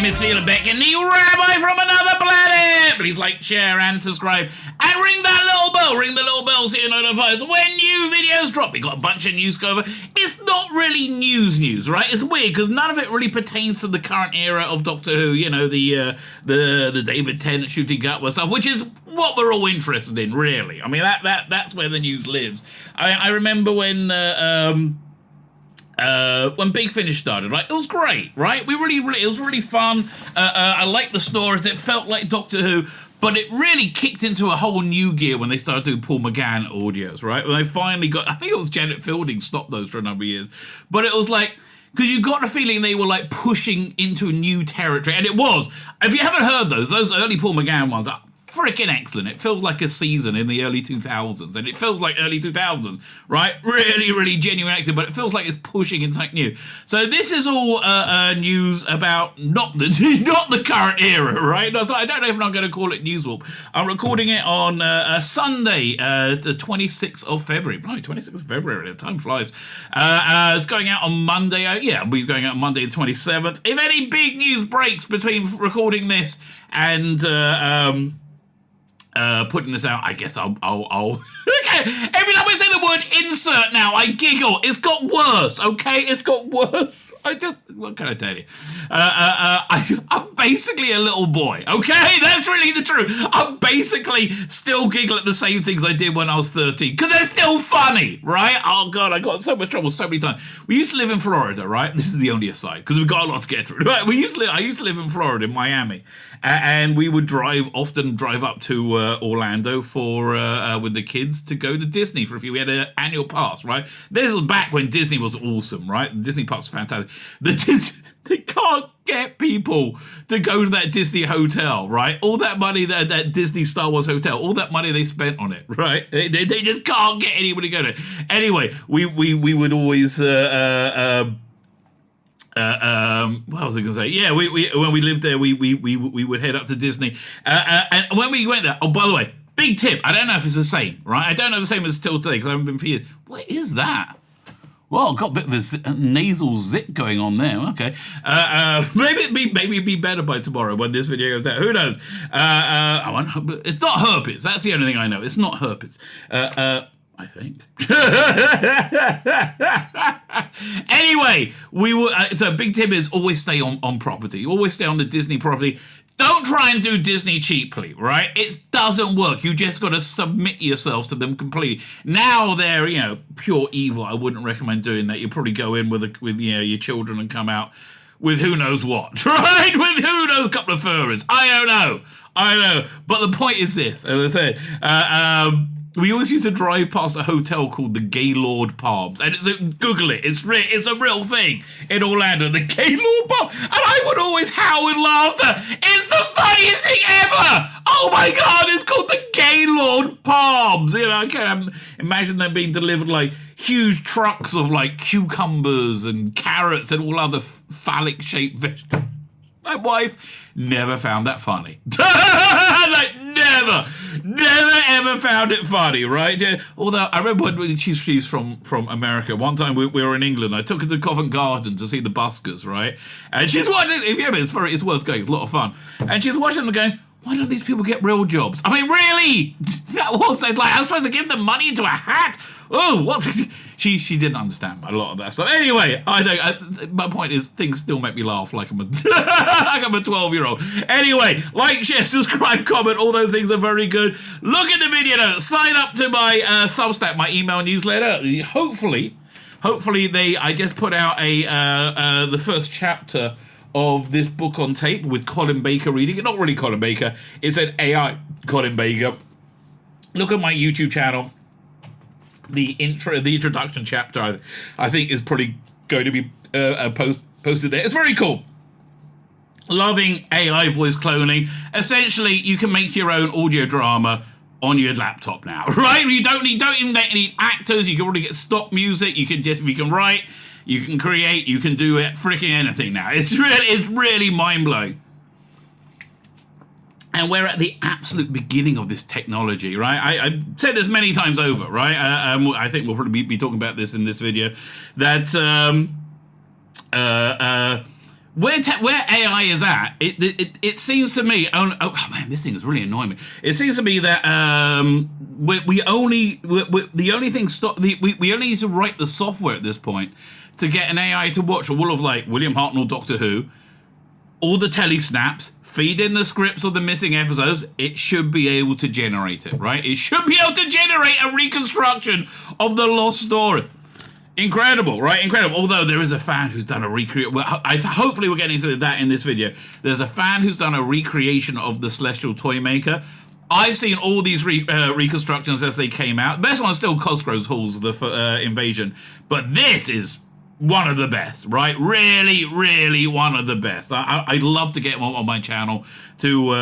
name is Tzvi Lebetkin, the Rabbi from another planet. Please like, share, and subscribe. And ring that little bell. Ring the little bell so you notify us when new videos drop. We got a bunch of news cover. It's not really news, right? It's weird because none of it really pertains to the current era of Doctor Who. You know, the David Tennant shooting gut stuff, which is what we're all interested in, really. I mean, that's where the news lives. I remember when Big Finish started, like, it was great, right? It was really fun. I liked the stories. It felt like Doctor Who, but it really kicked into a whole new gear when they started doing Paul McGann audios, right? When they finally got, I think it was Janet Fielding stopped those for a number of years, but it was like, because you got the feeling they were like pushing into a new territory, and it was. If you haven't heard those early Paul McGann ones are freaking excellent. It feels like a season in the early 2000s, and it feels like early 2000s, right? Really, really genuine acting, but it feels like it's pushing into something new. So this is all news about not the current era, right? So I don't know if I'm going to call it News Warp. I'm recording it on Sunday, the 26th of February. Right, 26th of February. Time flies. It's going out on Monday. We're going out on Monday the 27th. If any big news breaks between recording this and putting this out, I guess I'll okay, every time I say the word insert now, I giggle. It's got worse, okay? It's got worse. What can I tell you? I'm basically a little boy, okay? That's really the truth. I'm basically still giggle at the same things I did when I was 13, because they're still funny, right? Oh, God, I got so much trouble so many times. We used to live in Florida, right? This is the only aside, because we've got a lot to get through, right? I used to live in Florida, in Miami, and we would often drive up to Orlando for with the kids to go to Disney for a few. We had an annual pass, right? This was back when Disney was awesome, right? Disney parks were fantastic. They can't get people to go to that Disney hotel, right? All that money, that Disney Star Wars hotel, all that money they spent on it, right? They just can't get anybody to go there. Anyway, we would always what was I going to say? Yeah, we when we lived there, we would head up to Disney, and when we went there. Oh, by the way, big tip. I don't know if it's the same, right? I don't know if it's the same as till today because I haven't been for years. What is that? Well, got a bit of a nasal zit going on there. Okay, maybe it'd be better by tomorrow when this video goes out. Who knows? It's not herpes. That's the only thing I know. It's not herpes. I think. Anyway, so big tip is always stay on property. Always stay on the Disney property. Don't try and do Disney cheaply, right? It doesn't work. You just got to submit yourself to them completely. Now they're, pure evil. I wouldn't recommend doing that. You probably go in with your children and come out with who knows what, right? With who knows a couple of furries. I don't know. But the point is this, as I said, we always used to drive past a hotel called the Gaylord Palms, and Google it. It's a real thing in Orlando, the Gaylord Palms, and I would always howl with laughter. It's the funniest thing ever. Oh my God, it's called the Gaylord Palms. I can't imagine them being delivered like huge trucks of like cucumbers and carrots and all other phallic-shaped vegetables. My wife never found that funny. Like, never ever found it funny, right? Yeah. Although, I remember when she's from America. One time we were in England. I took her to Covent Garden to see the buskers, right? And she's watching, if you ever, it's worth going. It's a lot of fun. And she's watching them going, why don't these people get real jobs? I mean, really? That was like, I'm supposed to give them money into a hat? Oh, what? She didn't understand a lot of that stuff. Anyway, my point is, things still make me laugh like I'm a 12-year-old. Anyway, like, share, subscribe, comment, all those things are very good. Look at the video notes. Sign up to my Substack, my email newsletter. Hopefully, I just put out the first chapter of this book on tape with Colin Baker reading it. Not really Colin Baker. It's an AI Colin Baker. Look at my YouTube channel. The introduction chapter, I think, is probably going to be posted there. It's very cool. Loving AI voice cloning. Essentially, you can make your own audio drama on your laptop now, right? You don't even need actors. You can already get stock music. You can write. You can create. You can do it freaking anything now. It's really mind blowing. And we're at the absolute beginning of this technology, right? I said this many times over, right? I think we'll probably be talking about this in this video. That where AI is at, it seems to me. Oh man, this thing is really annoying me. It seems to me that we only need to write the software at this point to get an AI to watch all of like William Hartnell Doctor Who, all the telly snaps, feed in the scripts of the missing episodes. It should be able to generate it, right? It should be able to generate a reconstruction of the lost story. Incredible, right? Incredible. Although there is a fan who's done a recreation. Well, hopefully we're getting to that in this video. There's a fan who's done a recreation of the Celestial Toymaker. I've seen all these reconstructions as they came out. The best one is still Cosgrove's Halls, the Invasion. But this is one of the best, right? Really, really one of the best. I'd love to get him on my channel to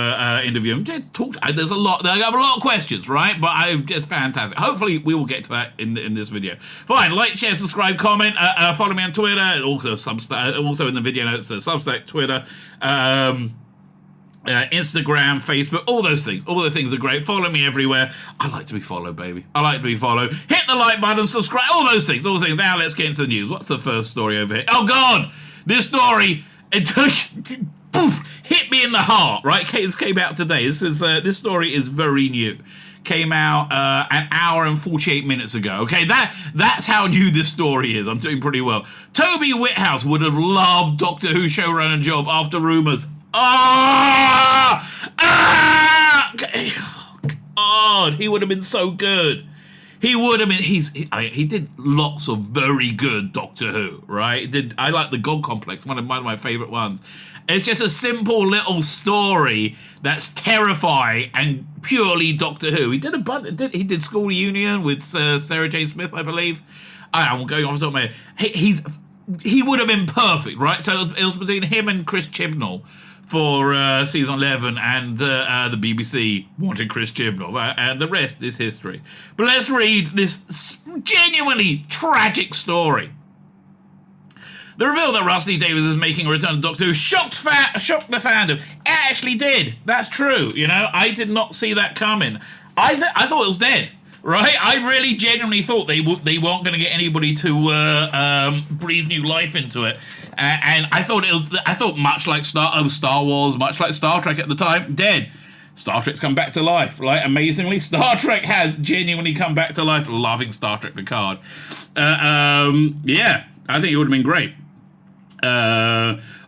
interview him. There's a lot. I have a lot of questions, right? But I'm just fantastic. Hopefully, we will get to that in this video. Fine. Like, share, subscribe, comment. Follow me on Twitter. Also, also in the video notes, Substack, Twitter. Instagram, Facebook, all those things. All the things are great. Follow me everywhere. I like to be followed, baby. I like to be followed. Hit the like button, subscribe, all those things. All those things. Now let's get into the news. What's the first story over here? Oh, God! This story, it hit me in the heart, right? This came out today. This story is very new. Came out an hour and 48 minutes ago. Okay, that's how new this story is. I'm doing pretty well. Toby Whithouse would have loved Doctor Who showrunner job after rumours. God, he would have been so good. He would have been. He did lots of very good Doctor Who, right? I like the God Complex, one of my favorite ones. It's just a simple little story that's terrifying and purely Doctor Who. He did he did School Reunion with Sarah Jane Smith, I believe. I'm going off the top of my head. He would have been perfect, right? So it was between him and Chris Chibnall for season 11, and the BBC wanted Chris Chibnall, and the rest is history. But let's read this genuinely tragic story. The reveal that Rusty Davies is making a return to Doctor Who shocked the fandom. It actually did. That's true. You know, I did not see that coming. I thought it was dead. Right, I really genuinely thought they weren't going to get anybody to breathe new life into it, and I thought much like Star Wars, much like Star Trek at the time, dead. Star Trek's come back to life, right? Amazingly, Star Trek has genuinely come back to life. Loving Star Trek Picard. Yeah, I think it would have been great.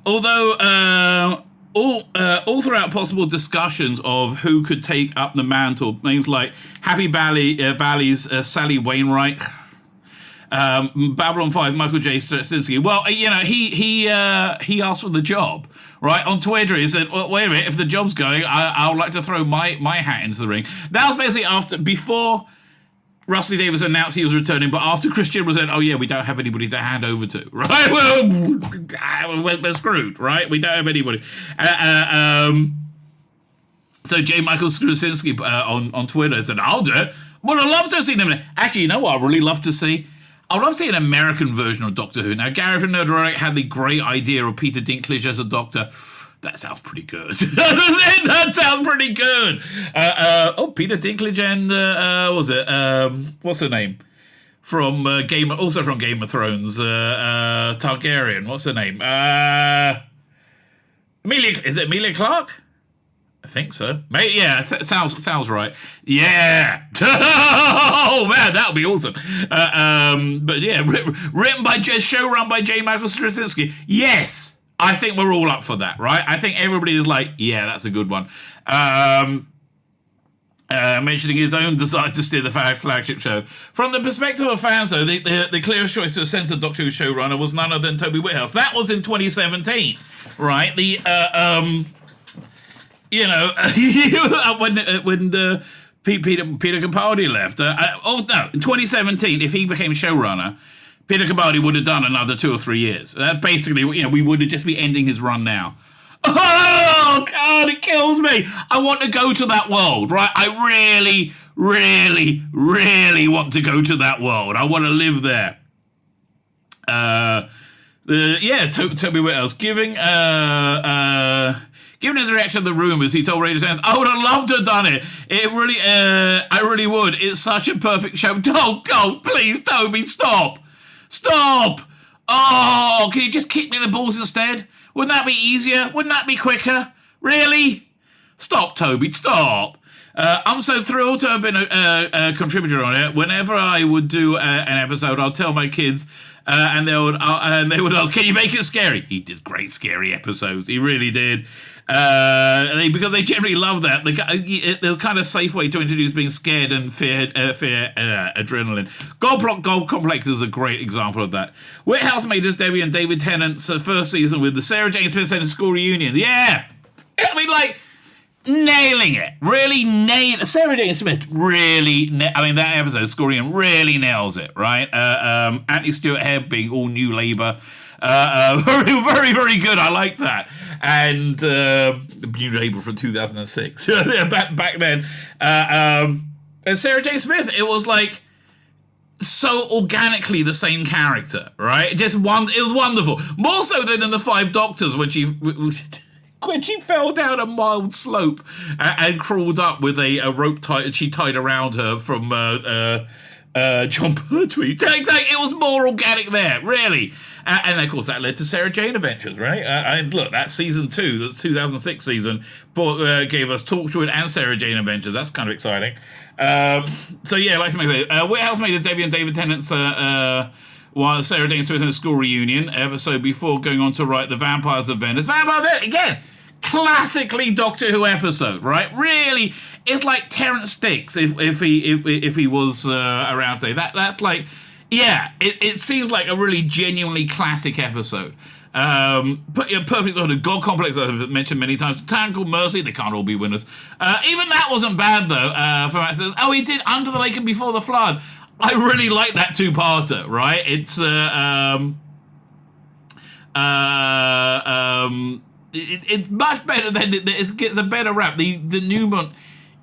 Although. All throughout possible discussions of who could take up the mantle, names like Happy Valley's Sally Wainwright, Babylon 5, Michael J. Straczynski. Well, you know, he asked for the job, right? On Twitter, he said, well, wait a minute, if the job's going, I would like to throw my hat into the ring. That was basically before Rusty Davies announced he was returning, but after Chris Chibnall said, oh yeah, we don't have anybody to hand over to, right? Well, we're screwed, right? We don't have anybody. So J. Michael Straczynski on Twitter said, I'll do it. Well, I'd love to see them. Actually, you know what I'd really love to see? I'd love to see an American version of Doctor Who. Now, Gary from Nerdoric had the great idea of Peter Dinklage as a Doctor. That sounds pretty good. That sounds pretty good. Peter Dinklage and what's her name from Game of Thrones? Targaryen. What's her name? Is it Emilia Clarke? I think so. Mate, yeah, sounds right. Yeah. Oh man, that would be awesome. But yeah, showrun by J. Michael Straczynski. Yes. I think we're all up for that, right? I think everybody is like, yeah, that's a good one. Mentioning his own desire to steer the flagship show. From the perspective of fans, though, the clearest choice to ascend to Doctor Who showrunner was none other than Toby Whithouse. That was in 2017, right? The when Peter Capaldi left. In 2017, if he became showrunner, Peter Capaldi would have done another 2 or 3 years. Basically, we would have just be ending his run now. Oh, God, it kills me. I want to go to that world, right? I really, really, really want to go to that world. I want to live there. Toby Whithouse given his reaction to the rumours, he told Radio Times, I would have loved to have done it. I really would. It's such a perfect show. Oh, God, please, Toby, stop. Stop! Oh, can you just kick me in the balls instead? Wouldn't that be easier? Wouldn't that be quicker? Really? Stop, Toby, stop. I'm so thrilled to have been a contributor on it. Whenever I would do an episode, I'll tell my kids, and they would ask, "Can you make it scary?" He did great scary episodes. He really did. Because they generally love that. The kind of safe way to introduce being scared and fear adrenaline. Gold Complex is a great example of that. Whithouse made his debut in David Tennant's first season with the Sarah Jane Smith Center School reunion. Yeah, I mean, like, nailing it. Really Sarah Jane Smith really. That episode, School reunion, really nails it. Right. Anthony Stewart Head being all New Labour. Very, very, very good. I like that. And New Labour from 2006. back then. And Sarah J. Smith, it was like so organically the same character, right? It was wonderful. More so than in The Five Doctors when she fell down a mild slope and crawled up with a rope tied around her from John Pertwee. It was more organic there, really. And of course, that led to Sarah Jane Adventures, right? And look, that season 2, the 2006 season, gave us Torchwood and Sarah Jane Adventures. That's kind of exciting. So yeah, I'd like to make that. Whithouse made a debut in David Tennant's while Sarah Jane Smith in a school reunion episode before going on to write The Vampires of Venice. Vampire of Venice, again, classically Doctor Who episode, right? Really, it's like Terrence Sticks if he was around today. That's like, yeah, it seems like a really genuinely classic episode. But yeah, perfect order. God Complex, I've mentioned many times. Tangled Mercy, they can't all be winners. Even that wasn't bad though. For Matt says, oh, he did Under the Lake and Before the Flood. I really like that two-parter, right? It's it's much better than it gets a better rap. The Newmont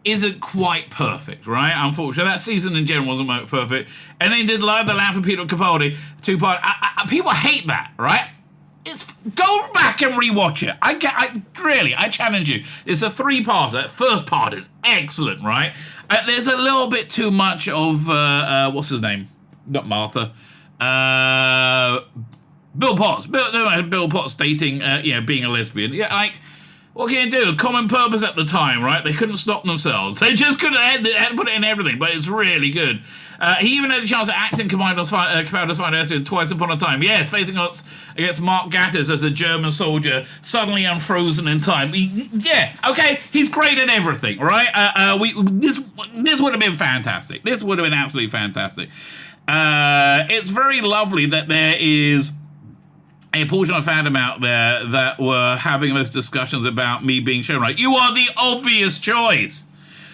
isn't quite perfect, right? Unfortunately, that season in general wasn't perfect. And then did Live the Land for Peter Capaldi, two-part. People hate that, right? Go back and rewatch it. I challenge you. It's a three-parter. That first part is excellent, right? There's a little bit too much of what's his name? Not Martha. Bill Potts. Bill Potts dating, being a lesbian. Yeah, like, what can you do? Common Purpose at the time, right? They couldn't stop themselves. They just couldn't had to put it in everything, but it's really good. He even had a chance to act in Commander's Final Twice Upon a Time. Yes, facing us against Mark Gatiss as a German soldier, suddenly unfrozen in time. He's great at everything, right? This would have been fantastic. This would have been absolutely fantastic. It's very lovely that there is a portion of fandom out there that were having those discussions about me being shown right. You are the obvious choice.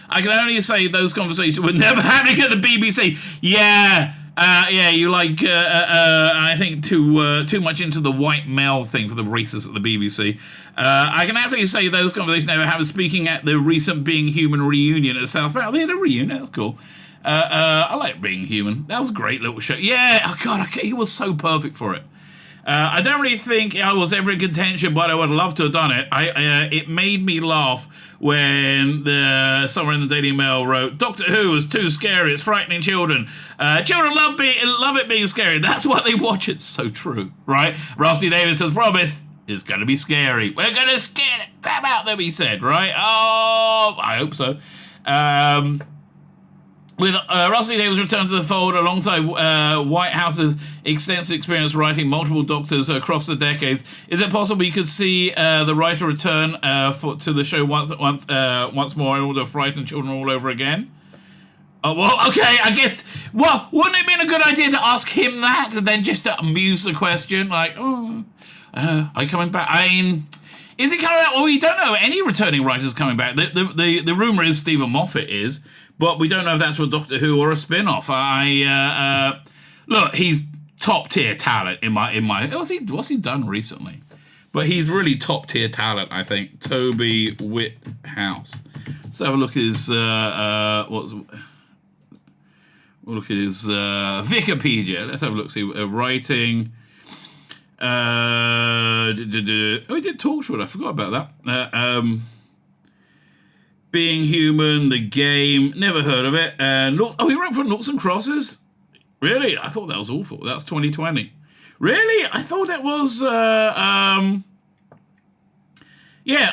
I can only say those conversations were never happening at the BBC. You like, I think, too much into the white male thing for the racists at the BBC. I can actually say those conversations never happened. Speaking at the recent Being Human reunion at South Wales, they had a reunion. That was cool. I like Being Human. That was a great little show. Yeah, oh God, he was so perfect for it. I don't really think I was ever in contention, but I would love to have done it. It made me laugh when someone in the Daily Mail wrote, Doctor Who is too scary, it's frightening children. Children love it being scary. That's why they watch it. So true, right? Rusty Davis has promised it's going to be scary. We're going to scare the crap out of them, he said, right? Oh, I hope so. With Rusty Davis returned to the fold alongside Whitehouse's extensive experience writing multiple Doctors across the decades, is it possible you could see the writer return to the show once more in order to frighten children all over again? Oh, well, okay, I guess. Well, wouldn't it have been a good idea to ask him that and then just to amuse the question? Like, are you coming back? I mean, is he coming back? Well, we don't know any returning writers coming back. The rumour is Stephen Moffat is. But we don't know if that's for Doctor Who or a spin-off. Look, he's top-tier talent in my. What's he done recently? But he's really top-tier talent, I think. Toby Whithouse. Let's have a look at his. We'll look at his Wikipedia. Let's have a look. See writing. He did Torchwood. I forgot about that. Being Human, The Game, never heard of it. He wrote for Noughts and Crosses? Really? I thought that was awful. That's 2020. Really? I thought it was. Yeah,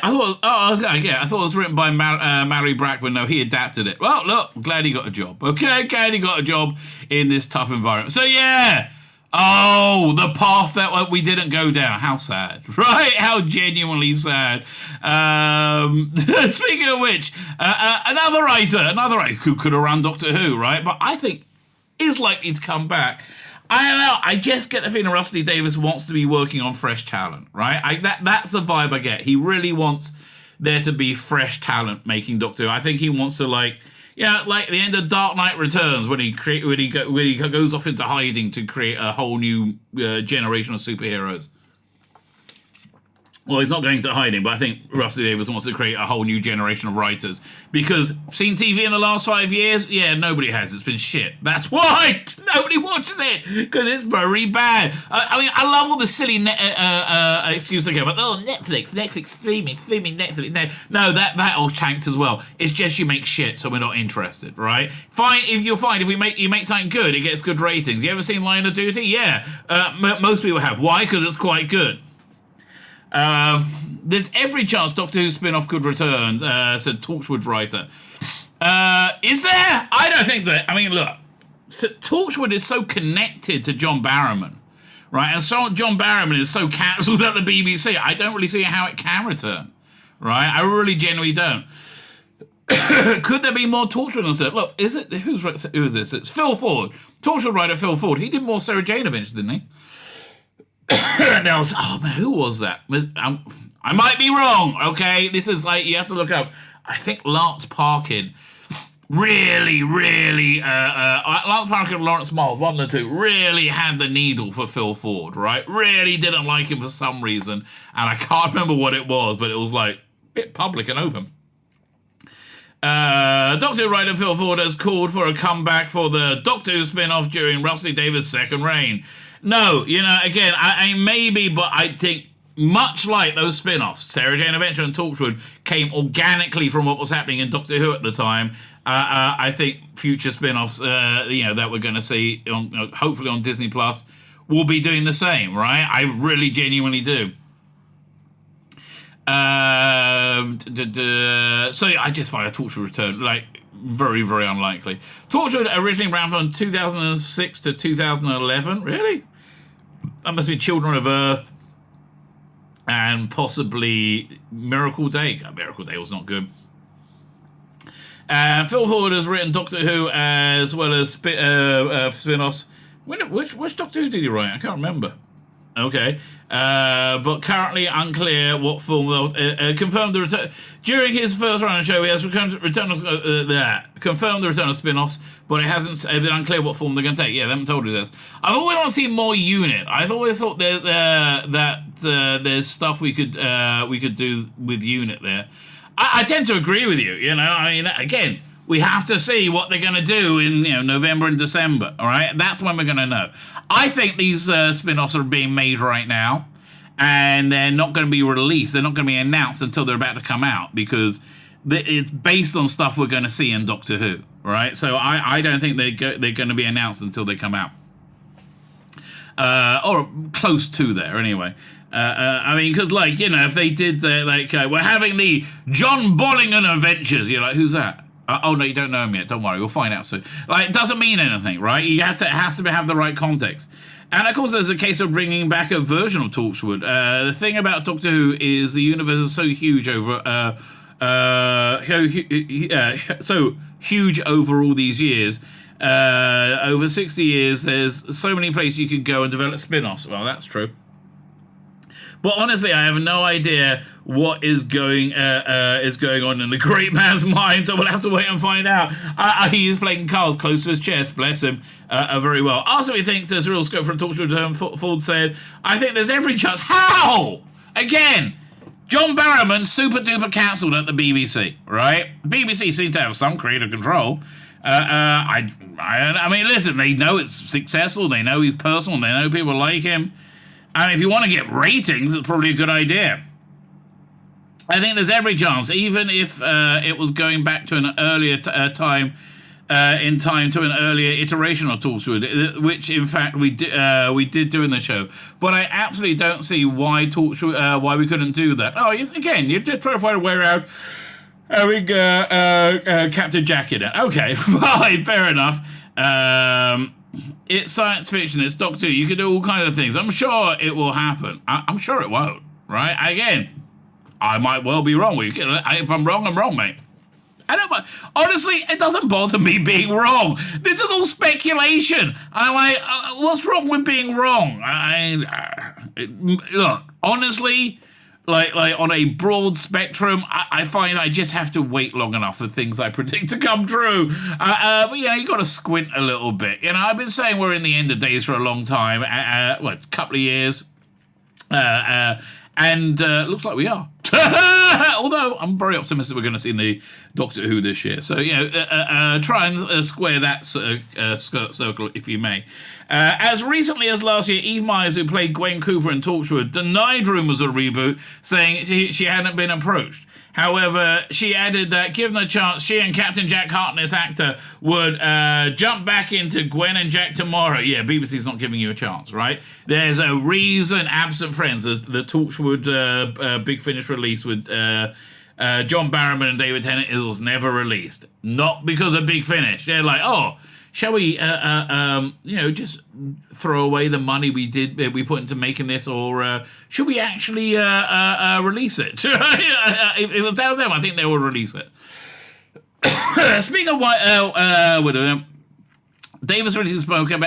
I thought. Oh, okay, yeah, I thought it was written by Mary Brackman. No, he adapted it. Well, look, glad he got a job. Okay, glad he got a job in this tough environment. So yeah. Oh, the path that we didn't go down. How sad, right? How genuinely sad. Speaking of which, another writer who could have run Doctor Who, right? But I think is likely to come back. I don't know. I just get the feeling Rusty Davies wants to be working on fresh talent, right? That's the vibe I get. He really wants there to be fresh talent making Doctor Who. I think he wants to like the end of Dark Knight Returns when he goes off into hiding to create a whole new generation of superheroes. Well, he's not going to hiding, but I think Rusty Davies wants to create a whole new generation of writers. Because seen TV in the last 5 years? Yeah, nobody has. It's been shit. That's why nobody watches it, because it's very bad. I mean, I love all the silly excuses they go, but Netflix, streaming, Netflix. No, that all tanked as well. It's just you make shit, so we're not interested, right? Fine, if you make something good, it gets good ratings. You ever seen Line of Duty? Yeah, most people have. Why? Because it's quite good. There's every chance Doctor Who spin-off could return, said Torchwood writer. Is there? I don't think that. I mean, look, Torchwood is so connected to John Barrowman, right? And so John Barrowman is so cancelled at the BBC. I don't really see how it can return, right? I really genuinely don't. Could there be more Torchwood on set? Look, is it who is this? It's Phil Ford, Torchwood writer Phil Ford. He did more Sarah Jane Adventures, didn't he? Now, oh man, who was that? I might be wrong. Okay, this is like you have to look up. I think Lance Parkin really, Lance Parkin and Lawrence Miles, one of the two, really had the needle for Phil Ford. Right, really didn't like him for some reason, and I can't remember what it was, but it was like a bit public and open. Doctor Who writer Phil Ford has called for a comeback for the Doctor Who spin-off during Rusty Davies' second reign. No, again, I maybe, but I think much like those spin-offs, Sarah Jane Adventure and Torchwood came organically from what was happening in Doctor Who at the time. I think future spin-offs, that we're going to see, hopefully on Disney Plus, will be doing the same, right? I really genuinely do. So yeah, I just find a Torchwood return like very, very unlikely. Torchwood originally ran from 2006 to 2011. Really? That must be Children of Earth and possibly Miracle Day. Miracle Day was not good. Phil Ford has written Doctor Who as well as spin-offs. Which Doctor Who did he write? I can't remember. Okay. But currently unclear what film they'll confirmed the return. During his first run of the show, he has confirmed the return of spin-offs, but it hasn't been unclear what form they're going to take. Yeah, they haven't told you this. I've always want to see more Unit. I've always thought that there's stuff we could do with Unit there. I tend to agree with you. I mean, again, we have to see what they're going to do in November and December. All right, that's when we're going to know. I think these spin-offs are being made right now, and they're not going to be released. They're not going to be announced until they're about to come out because it's based on stuff we're going to see in Doctor Who. Right, so I don't think they're going to be announced until they come out, or close to there anyway. I mean, because if they did we're having the John Bollingham Adventures, you're like, who's that? Oh no, you don't know him yet. Don't worry, we'll find out soon. It doesn't mean anything, right? It has to have the right context. And of course, there's a case of bringing back a version of Torchwood. The thing about Doctor Who is the universe is so huge over all these years. Over 60 years, there's so many places you could go and develop spin-offs. Well, that's true. But honestly, I have no idea what is going on in the great man's mind, so we'll have to wait and find out. He is playing cards close to his chest, bless him, very well. Also, he thinks there's real scope for a Torchwood return. Ford said, I think there's every chance. How? Again, John Barrowman super-duper cancelled at the BBC, right? BBC seems to have some creative control. I mean, listen, they know it's successful, they know he's personal, they know people like him. And if you want to get ratings, it's probably a good idea. I think there's every chance, even if it was going back to an earlier time in time to an earlier iteration of Torchwood, which in fact we did do in the show. But I absolutely don't see why why we couldn't do that. Oh, yes, again, you're just trying to find a way around having Captain Jack in it. Okay, fine, fair enough. It's science fiction. It's Doctor Who. You can do all kinds of things. I'm sure it will happen. I'm sure it won't. Right? Again, I might well be wrong. If I'm wrong, I'm wrong, mate. I don't mind. Honestly, it doesn't bother me being wrong. This is all speculation. I'm like, what's wrong with being wrong? Look, honestly, like on a broad spectrum, I find I just have to wait long enough for things I predict to come true. But yeah, you got to squint a little bit. You know, I've been saying we're in the end of days for a long time. A couple of years. And looks like we are. Although I'm very optimistic we're going to see in the Doctor Who this year. So, try and square that circle, if you may. As recently as last year, Eve Myers, who played Gwen Cooper in Torchwood, denied rumours of a reboot, saying she hadn't been approached. However, she added that given a chance, she and Captain Jack Harkness actor would jump back into Gwen and Jack tomorrow. Yeah, BBC's not giving you a chance, right? There's a reason Absent Friends, the Torchwood Big Finish release with John Barrowman and David Tennant, it was never released. Not because of Big Finish. They're like, oh, shall we, just throw away the money we put into making this, or should we actually release it? If it was down to them, I think they would release it. Speaking of Widow, Davis recently spoke out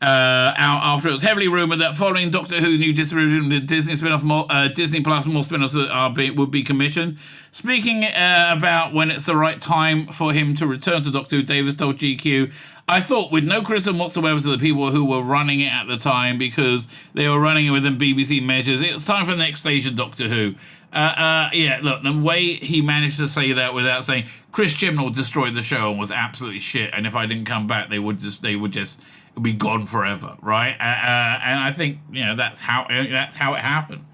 after it was heavily rumoured that following Doctor Who new distribution, the Disney spin-off, Disney Plus, more spin-offs would be commissioned. Speaking about when it's the right time for him to return to Doctor Who, Davis told GQ, I thought with no criticism whatsoever to the people who were running it at the time because they were running it within BBC measures, it was time for the next stage of Doctor Who. Look, the way he managed to say that without saying Chris Chibnall destroyed the show and was absolutely shit, and if I didn't come back, they would just be gone forever, right? And I think that's how it happened.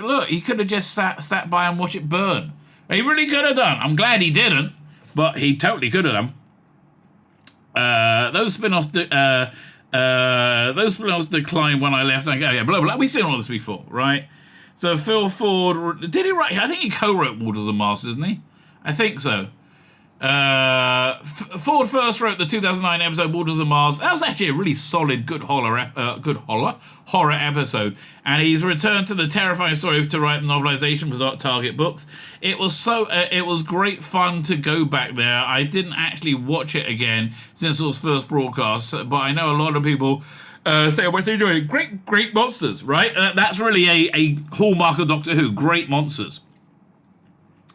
Look, he could have just sat by and watched it burn. He really could have done. I'm glad he didn't, but he totally could have done. Those spin-offs declined when I left. I go, yeah, blah blah. We've seen all this before, right? So Phil Ford, did he write? I think he co-wrote Waters of Mars, isn't he? I think so. Ford first wrote the 2009 episode Waters of Mars. That was actually a really solid, good horror episode. And he's returned to the terrifying story to write the novelization for Target Books. It was great fun to go back there. I didn't actually watch it again since it was first broadcast, but I know a lot of people say what they're doing. Great monsters, right? That's really a hallmark of Doctor Who. Great monsters.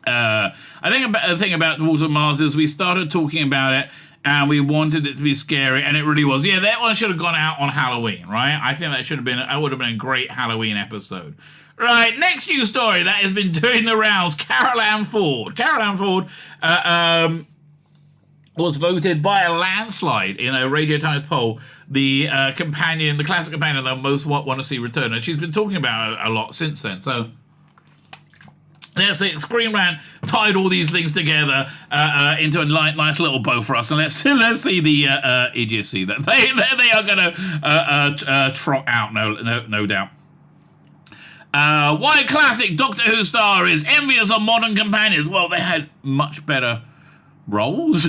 I think the thing about Waters of Mars is we started talking about it and we wanted it to be scary, and it really was. Yeah, that one should have gone out on Halloween, right? I think that would have been a great Halloween episode. Right, next news story that has been doing the rounds. Carol Ann Ford. Carol Ann Ford was voted by a landslide in a Radio Times poll the classic companion that most want to see return, and she's been talking about it a lot since then. So let's see, Screen Rant tied all these things together into a nice little bow for us, and let's see the idiocy that they are going to trot out, no doubt. Why classic Doctor Who star is envious of modern companions? Well, they had much better roles.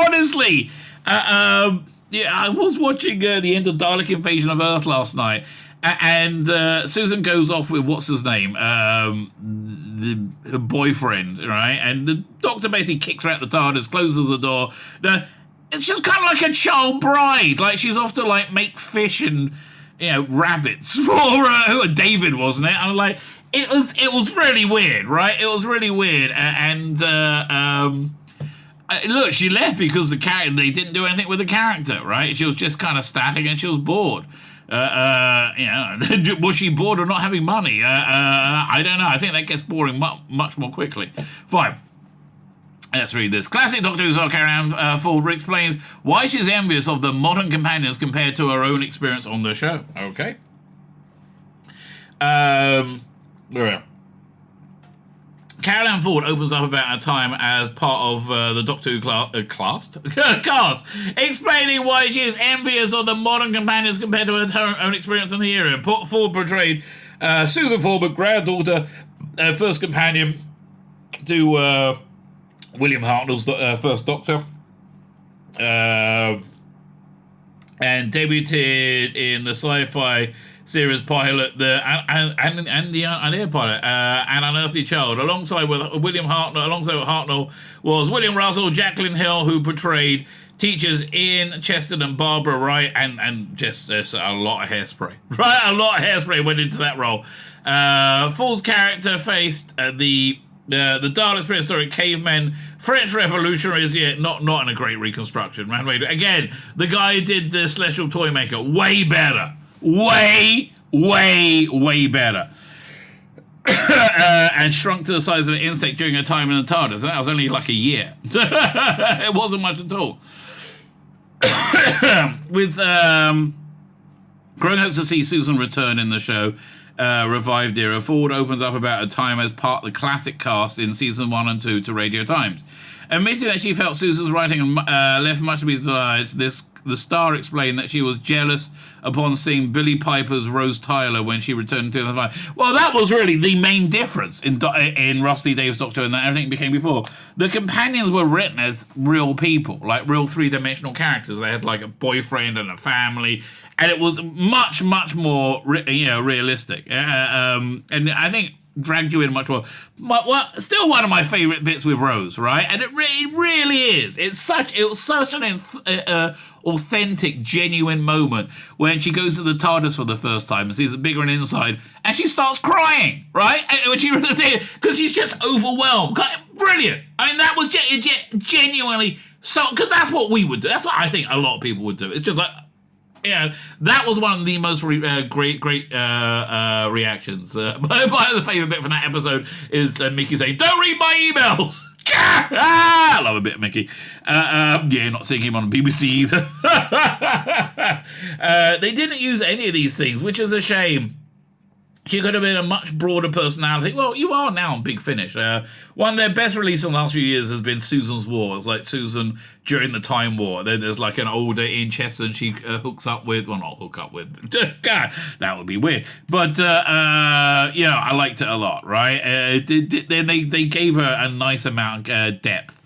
Honestly. I was watching the end of Dalek Invasion of Earth last night, and Susan goes off with what's his name, her boyfriend, right? And the Doctor basically kicks her out the TARDIS, closes the door. It's just kind of like a child bride, like she's off to make fish and rabbits for David, wasn't it? I was like, it was really weird, right? It was really weird, look, she left because they didn't do anything with the character, right? She was just kind of static and she was bored. Was she bored of not having money? I don't know. I think that gets boring much more quickly. Fine. Let's read this. Classic Doctor Who star Carol Ann Ford explains why she's envious of the modern companions compared to her own experience on the show. Okay. Carol Ann Ford opens up about her time as part of the Doctor Who cast, explaining why she is envious of the modern companions compared to her own experience in the era. Ford portrayed Susan Forward, granddaughter, first companion to William Hartnell's first Doctor, and debuted in the sci-fi series pilot, the Air pilot, An Unearthly Child, alongside with Hartnell was William Russell, Jacqueline Hill, who portrayed teachers in Chester and Barbara Wright, and just there's a lot of hairspray. Right, a lot of hairspray went into that role. Ford's character faced the Daleks prehistoric cavemen, French revolutionaries, yet not in a great reconstruction. Again, the guy who did the Celestial Toymaker, way better. Way better. And shrunk to the size of an insect during a time in the TARDIS. That was only like a year. It wasn't much at all. With growing hopes to see Susan return in the show, revived era, Ford opens up about a time as part of the classic cast in season 1 and 2 to Radio Times. Admitting that she felt Susan's writing left much to be desired, the star explained that she was jealous upon seeing Billy Piper's Rose Tyler when she returned in 2005. Well, that was really the main difference in Rusty Dave's Doctor and that everything became before. The companions were written as real people, like real three-dimensional characters. They had like a boyfriend and a family, and it was much more realistic. And I think dragged you in much more. Well, still one of my favourite bits with Rose, right? And it really is. It was such an authentic, genuine moment when she goes to the TARDIS for the first time and sees it bigger on the inside, and she starts crying, right? When she because she's just overwhelmed. Brilliant. I mean, that was genuinely so, because that's what we would do. That's what I think a lot of people would do. It's just like, that was one of the most great reactions. My favourite bit from that episode is Mickey saying, "Don't read my emails." I love a bit of Mickey. Not seeing him on BBC either. They didn't use any of these things, which is a shame. She could have been a much broader personality. Well, you are now on Big Finish. One of their best releases in the last few years has been Susan's War. It's like Susan during the Time War. There's like an older in Chester and she hooks up with... Well, not hook up with. God, that would be weird. But, I liked it a lot, right? Then they gave her a nice amount of depth.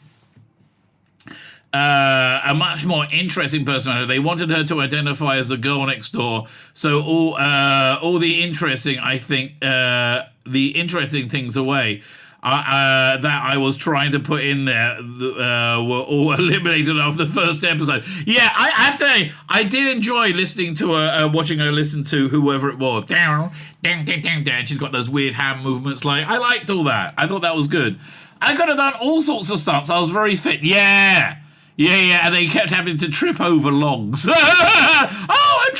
A much more interesting personality. They wanted her to identify as the girl next door. So all the interesting, I think, the interesting things away that I was trying to put in there were all eliminated after the first episode. Yeah, I have to say, I did enjoy listening to her, watching her listen to whoever it was. Down, down, down, down, down. She's got those weird hand movements. Like, I liked all that. I thought that was good. I could have done all sorts of stunts. I was very fit. Yeah, and they kept having to trip over logs. I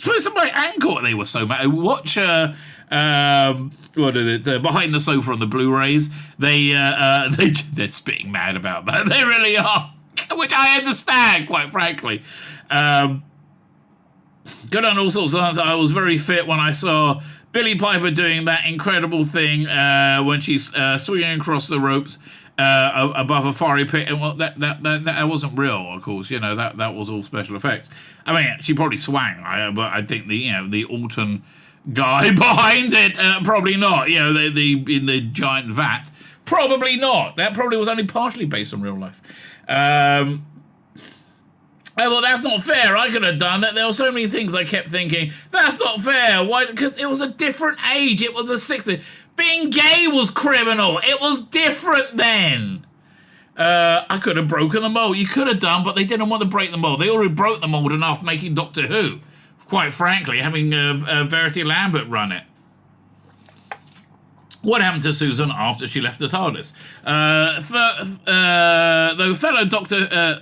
twisted my ankle. They were so mad. Watch, what is it? Behind the Sofa on the Blu-rays. They're spitting mad about that. They really are, which I understand, quite frankly. Good on all sorts of things. I was very fit when I saw Billy Piper doing that incredible thing when she's swinging across the ropes. Above a fiery pit, and well, that wasn't real, of course. That was all special effects. I mean, she probably swang, but I think the Alton guy behind it probably not. The in the giant vat, probably not. That probably was only partially based on real life. Well, that's not fair. I could have done that. There were so many things I kept thinking, that's not fair. Why? Because it was a different age. It was the 60s. Being gay was criminal. It was different then. I could have broken the mold. You could have done, but they didn't want to break the mold. They already broke the mold enough making Doctor Who. Quite frankly, having Verity Lambert run it. What happened to Susan after she left the TARDIS?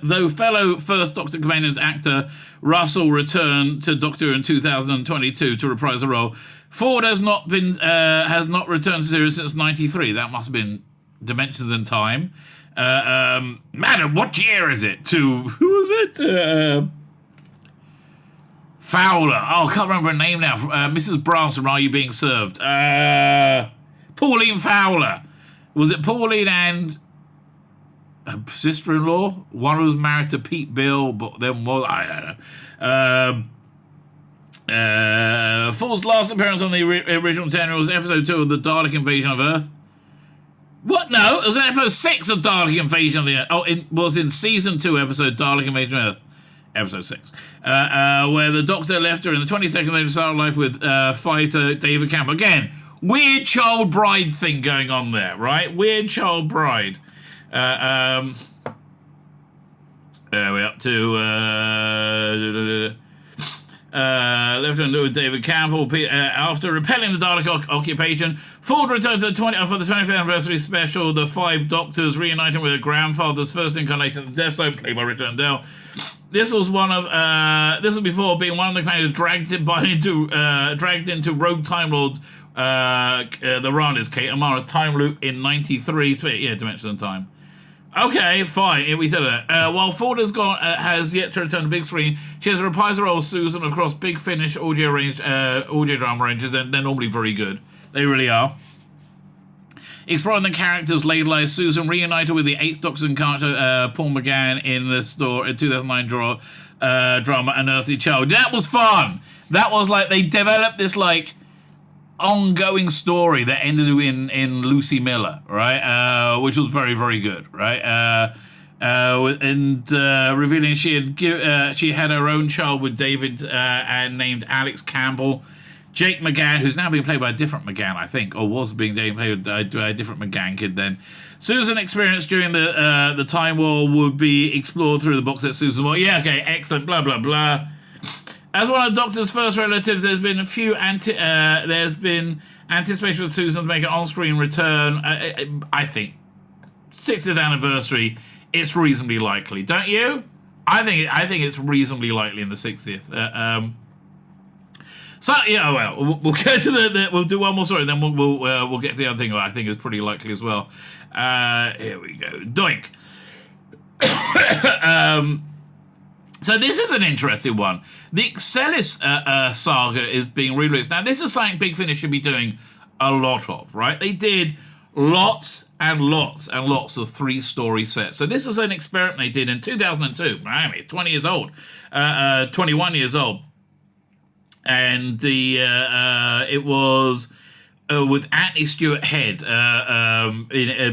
Though fellow first Doctor Companions actor Russell returned to Doctor Who in 2022 to reprise the role, Ford has not returned to series since '93. That must have been Dimensions in Time. Madam, what year is it? Who was it? Fowler. Oh, I can't remember her name now. Mrs. Brass from Are You Being Served? Pauline Fowler. Was it Pauline and her sister-in-law? One who was married to Pete Bill, but then was I don't know. Ford's last appearance on the original 10 was episode 2 of the Dalek Invasion of Earth. What? No, it was in episode 6 of Dalek Invasion of the Earth. Oh, it was in season 2 episode Dalek Invasion of Earth. Episode 6. Where the Doctor left her in the 22nd day of Star Life with fighter David Campbell. Again, weird child bride thing going on there, right? Weird child bride. We're up to Lieutenant David Campbell. After repelling the Dalek occupation, Ford returned to for the 25th anniversary special. The 5 Doctors reuniting with her grandfather's first incarnation of the Death Zone, played by Richard Andell. This was this was before being one of the characters dragged into Rogue Time Lords, the Ranas, Kate Amara's time loop in '93. Yeah, Dimension and Time. Okay, fine. We said that. While Ford has yet to return to big screen, she has reprised her role as Susan across Big Finish audio drama ranges. They're normally very good. They really are. Exploring the characters later as Susan reunited with the 8th Doctor character Paul McGann in the 2009 drama Unearthly Child. That was fun. That was like they developed this like ongoing story that ended in Lucy Miller, right? Which was very, very good, right? Revealing she had her own child with David and named Alex Campbell. Jake McGann, who's now being played by a different McGann, I think, or was being played by a different McGann kid then. Susan experience during the Time War would be explored through the box set Susan War. Yeah, okay, excellent, blah, blah, blah. As one of the Doctor's first relatives, there's been anticipation for Susan to make an on-screen return. I think 60th anniversary, it's reasonably likely, don't you? I think it's reasonably likely in the 60th. So yeah, well, we'll get to we'll do one more story, then we'll get to the other thing I think is pretty likely as well. Here we go. Doink. So this is an interesting one. The Excelis saga is being released. Now, this is something Big Finish should be doing a lot of, right? They did lots and lots and lots of 3-story sets. So this is an experiment they did in 2002. Miami, 20 years old, 21 years old. And it was with Anthony Stewart Head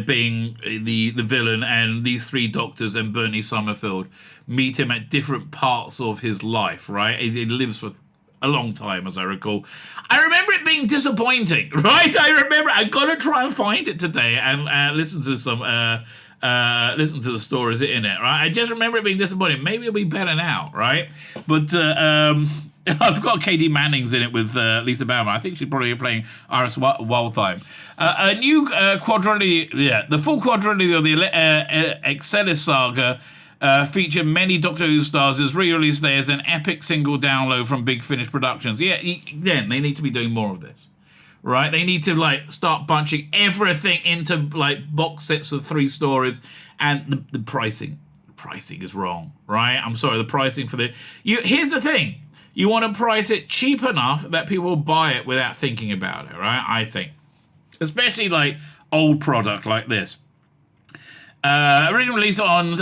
being the villain, and these 3 Doctors and Bernie Summerfield meet him at different parts of his life, right? He lives for a long time, as I recall. I remember it being disappointing, right? I've got to try and find it today and listen to the stories in it, right? I just remember it being disappointing. Maybe it'll be better now, right? But I've got Katie Manning's in it with Lisa Bauman. I think she's probably playing Iris Wildthyme. A new quadrilogy, the full quadrilogy of the Excelis saga feature many Doctor Who stars, is re-released there as an epic single download from Big Finish Productions. Yeah, again, they need to be doing more of this, right? They need to like start bunching everything into like box sets of 3 stories, and the pricing is wrong, right? I'm sorry, the pricing for here's the thing. You want to price it cheap enough that people will buy it without thinking about it, right? I think. Especially like old product like this. Originally released on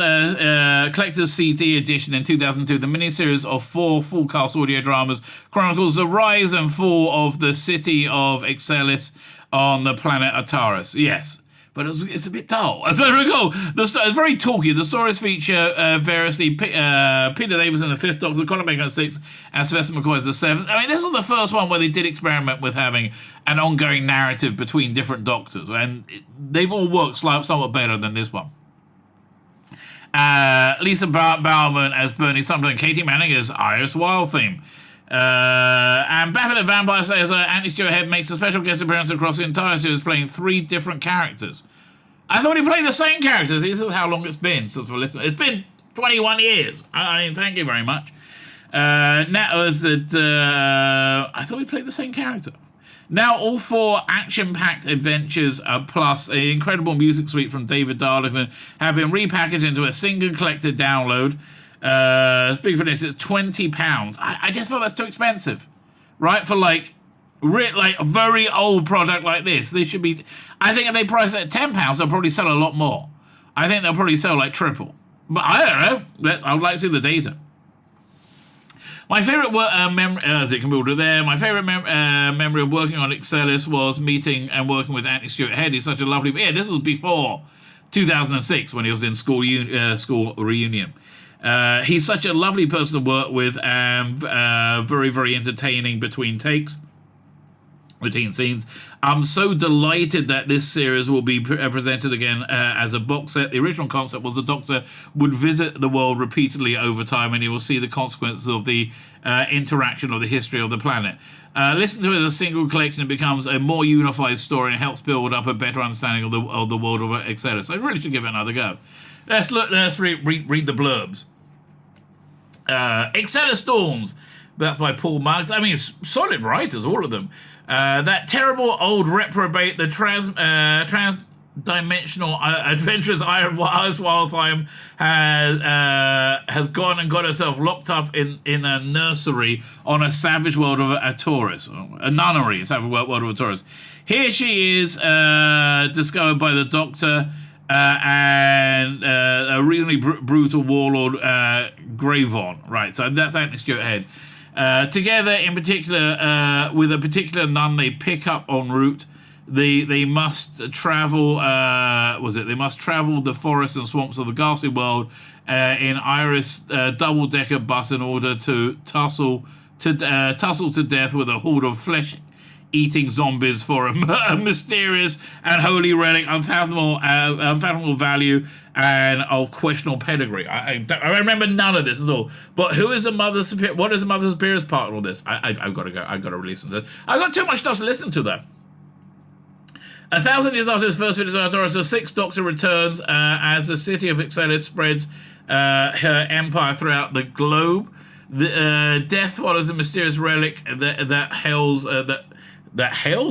Collector's CD edition in 2002, the miniseries of 4 full-cast audio dramas chronicles the rise and fall of the city of Excelis on the planet Ataris. Yes. But it's a bit dull. As I recall, it's very talky. The stories feature variously Peter Davis in the 5th Doctor, Conor Baker in the 6th, and Sylvester McCoy as the 7th. I mean, this was the first one where they did experiment with having an ongoing narrative between different Doctors, and they've all worked somewhat better than this one. Lisa Bauman as Bernie Summerfield, Katie Manning as Iris Wildthyme. And Buffy the Vampire Slayer, Anthony Stewart Head makes a special guest appearance across the entire series, playing 3 different characters. I thought he played the same characters. This is how long it's been since we listened. It's been 21 years. I mean, thank you very much. I thought he played the same character. Now, all 4 action-packed adventures, plus an incredible music suite from David Darlington, have been repackaged into a single collected download. Big Finish, it's £20. I just thought that's too expensive, right? For like Like a very old product like this. They should be. I think if they price it at £10, they'll probably sell a lot more. I think they'll probably sell like triple. But I don't know. I would like to see the data. My favourite as it can be ordered there. My favourite memory of working on Excelis was meeting and working with Anthony Stewart Head. He's such a lovely. Yeah, this was before 2006 when he was in school reunion. He's such a lovely person to work with and very, very entertaining between scenes. I'm so delighted that this series will be presented again as a box set. The original concept was the Doctor would visit the world repeatedly over time and he will see the consequences of the interaction of the history of the planet. Listen to it as a single collection, it becomes a more unified story and helps build up a better understanding of the world of Excelis. I really should give it another go. Let's read the blurbs. Excelis Dawns. That's by Paul Muggs. I mean, it's solid writers, all of them. That terrible old reprobate, the trans-dimensional adventurous Iris Wildthyme has gone and got herself locked up in a nursery on a savage world of a tourist, a nunnery, a savage world of a tourist. Here she is, discovered by the Doctor and a reasonably brutal warlord, Gravon. Right, so that's Anthony Stewart Head. Together, in particular, with a particular nun they pick up en route, they must travel. They must travel the forests and swamps of the ghastly world in Iris' double-decker bus in order to tussle to death with a horde of flesh-eating zombies for a mysterious and holy relic, unfathomable value, and questionable pedigree. I remember none of this at all. But who is the Mother Superior? What is the Mother Superior's part in all this? I've got to go. I've got to listen to it. I've got too much stuff to listen to, though. 1,000 years after his first visit to Taurus, the Sixth Doctor returns as the city of Excelis spreads her empire throughout the globe. The death follows a mysterious relic that hails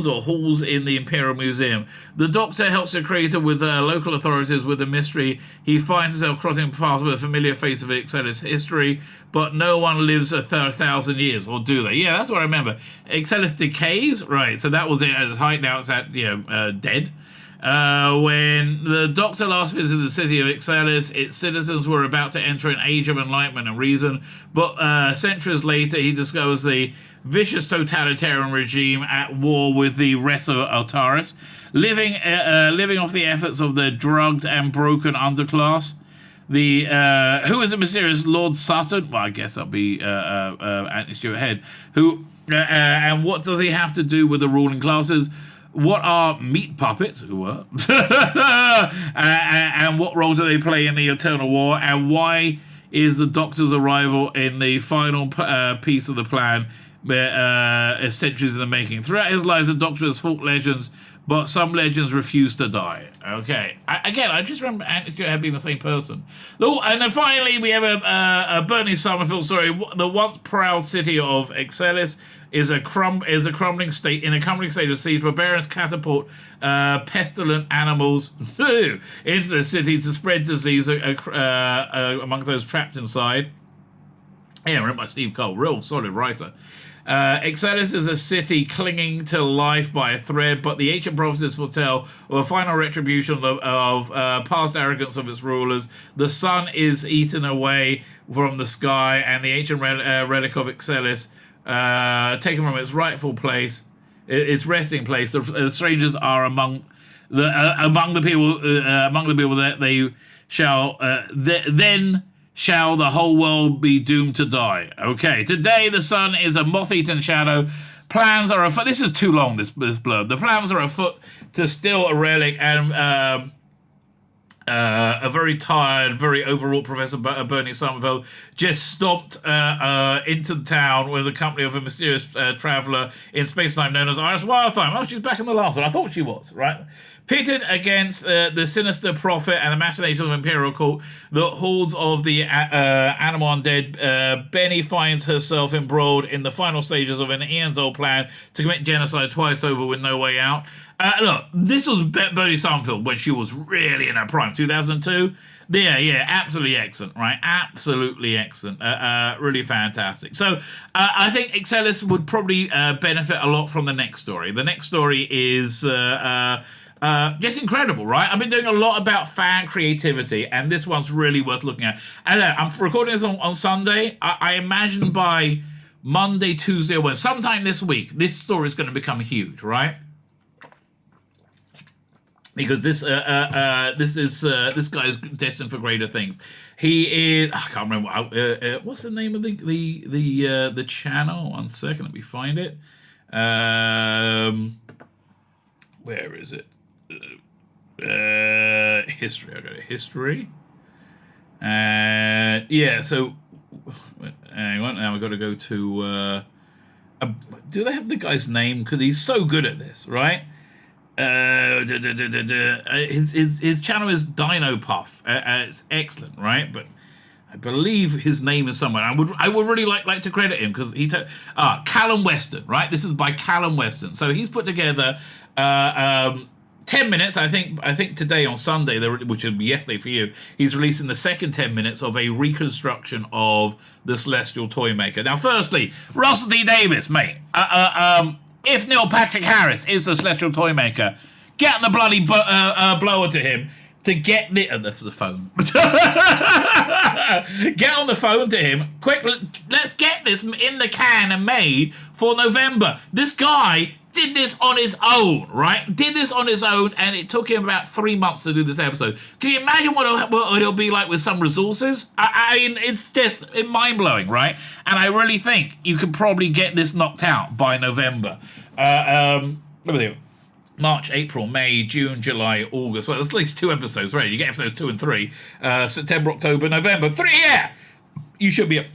or halls in the Imperial Museum. The Doctor helps the creator with local authorities with the mystery. He finds himself crossing paths with a familiar face of Excelis history, but no one lives 1,000 years, or do they? Yeah, that's what I remember. Excelis decays, right? So that was it at its height. Now it's at dead. When the Doctor last visited the city of Excelis, its citizens were about to enter an age of enlightenment and reason, but centuries later he discovers the vicious totalitarian regime at war with the rest of Altaris, living off the efforts of the drugged and broken underclass. Who is the mysterious Lord Sutton? Well, I guess that'll be Anthony Stewart Head. And what does he have to do with the ruling classes? What are meat puppets, and what role do they play in the Eternal War? And why is the Doctor's arrival in the final piece of the plan centuries in the making? Throughout his life, the Doctor has fought legends, but some legends refuse to die. Okay. I just remember Anthony Stewart Head being the same person. Oh, and then finally, we have a Bernie Summerfield story. The once proud city of Excelis is a crumbling state of siege. Barbarians catapult pestilent animals into the city to spread disease among those trapped inside. Yeah, written by Steve Cole, real solid writer. Excelis is a city clinging to life by a thread, but the ancient prophecies foretell of a final retribution of past arrogance of its rulers. The sun is eaten away from the sky, and the ancient relic of Excelis taken from its rightful place, its resting place. The strangers are among the people that they shall then shall the whole world be doomed to die. Okay, today the sun is a moth-eaten shadow. Plans are afoot. This is too long, this blurb. The plans are afoot to steal a relic, and a very tired, very overwrought Professor Bernie Summerfield just stomped into the town with the company of a mysterious traveller in space-time known as Iris Wildthyme. Oh, she's back in the last one. I thought she was, right? Pitted against the sinister prophet and the machinations of Imperial Court, the hordes of the animal undead, Benny finds herself embroiled in the final stages of an eons-old plan to commit genocide twice over with no way out. Look, this was Bernie Summerfield when she was really in her prime, 2002. Yeah, absolutely excellent, right? Absolutely excellent. Really fantastic. So I think Excelis would probably benefit a lot from the next story. The next story is just incredible, right? I've been doing a lot about fan creativity, and this one's really worth looking at. And I'm recording this on Sunday. I imagine by Monday, Tuesday, or Wednesday, sometime this week, this story is going to become huge, right? Because this guy is destined for greater things. He is. I can't remember what's the name of the channel. 1 second, let me find it. Where is it? History. I go to history, and yeah. So hang on. Now I've got to go to. Do they have the guy's name? Because he's so good at this, right? His channel is Dino Puff. It's excellent, right? But I believe his name is somewhere. I would really like to credit him because Callum Weston, right? This is by Callum Weston. So he's put together 10 minutes. I think today on Sunday, which would be yesterday for you, he's releasing the second 10 minutes of a reconstruction of the Celestial Toymaker. Now, firstly, Russell D. Davis, mate. If Neil Patrick Harris is the Celestial Toymaker, get on the bloody blower to him to get the... that's the phone. Get on the phone to him. Quick, let's get this in the can and made for November. This guy did this on his own, right? Did this on his own, and it took him about 3 months to do this episode. Can you imagine what it'll be like with some resources? I mean, it's just mind-blowing, right? And I really think you could probably get this knocked out by November. Let me think. March, April, May, June, July, August. Well, there's at least 2 episodes, right? You get episodes 2 and 3. September, October, November. 3, yeah! You should be able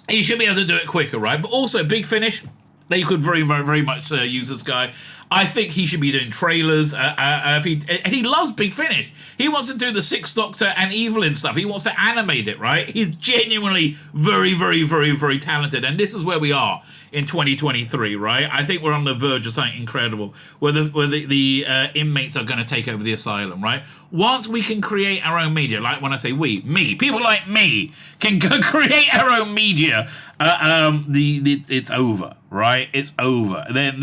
to do it quicker, right? But also, Big Finish... They could very, very, very much use this guy. I think he should be doing trailers. And he loves Big Finish. He wants to do the Sixth Doctor and Evelyn stuff. He wants to animate it, right? He's genuinely very, very, very, very talented. And this is where we are in 2023, right? I think we're on the verge of something incredible, where the inmates are going to take over the asylum, right? Once we can create our own media, like when I say me, people like me can create our own media, it's over, right? It's over. Then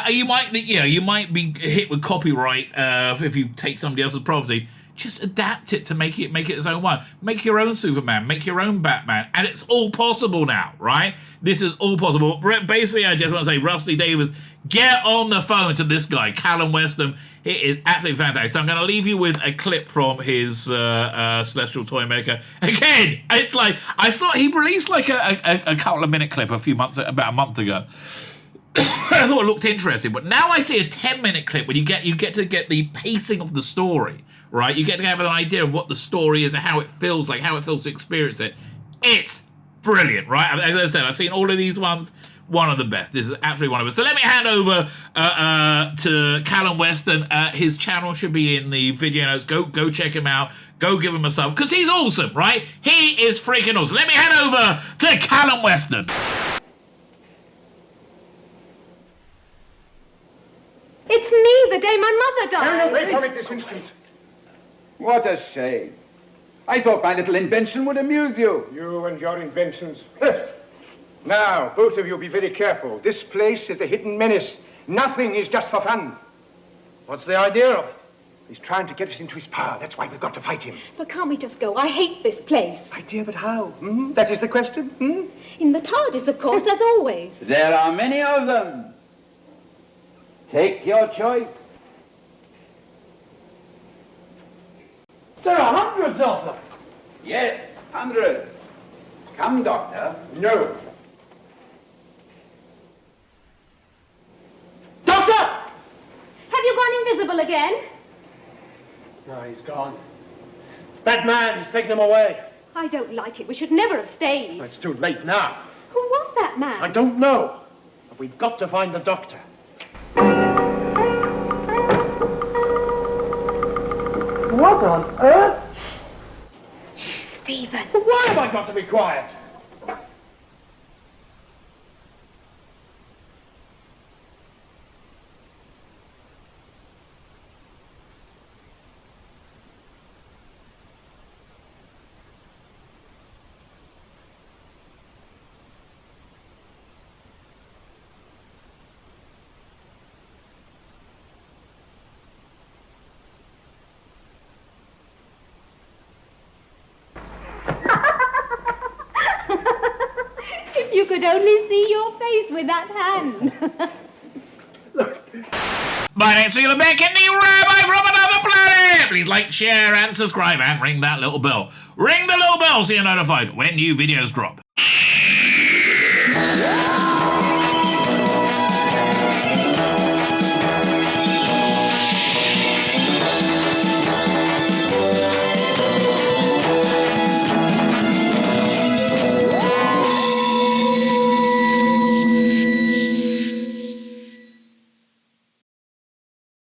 you might be hit with copyright if you take somebody else's property. Just adapt it to make it its own one. Make your own Superman, make your own Batman, and it's all possible now, right? This is all possible. Basically, I just want to say, Rusty Davis, get on the phone to this guy, Callum Weston. It is absolutely fantastic. So I'm going to leave you with a clip from his Celestial Toymaker. Again, it's like I saw he released like a couple of minute clip about a month ago. I thought it looked interesting, but now I see a 10-minute clip where you get to get the pacing of the story, right? You get to have an idea of what the story is and how it feels to experience it. It's brilliant, right? As I said, I've seen all of these ones. One of the best. This is absolutely one of them. So let me hand over to Callum Weston. His channel should be in the video notes. Go check him out. Go give him a sub, because he's awesome, right? He is freaking awesome. Let me hand over to Callum Weston. It's me, the day my mother died. No, wait for it this instant. What a shame. I thought my little invention would amuse you. You and your inventions. Now, both of you be very careful. This place is a hidden menace. Nothing is just for fun. What's the idea of it? He's trying to get us into his power. That's why we've got to fight him. But can't we just go? I hate this place. My dear, but how? That is the question. In the TARDIS, of course, as always. There are many of them. Take your choice. There are hundreds of them. Yes, hundreds. Come, Doctor. No. Doctor! Have you gone invisible again? No, he's gone. That man, he's taken him away. I don't like it. We should never have stayed. It's too late now. Who was that man? I don't know. But we've got to find the doctor. What on earth? Stephen. Why have I got to be quiet? You could only see your face with that hand. My name's Tzvi Lebetkin, the Rabbi from another planet! Please like, share, and subscribe, and ring that little bell. Ring the little bell so you're notified when new videos drop.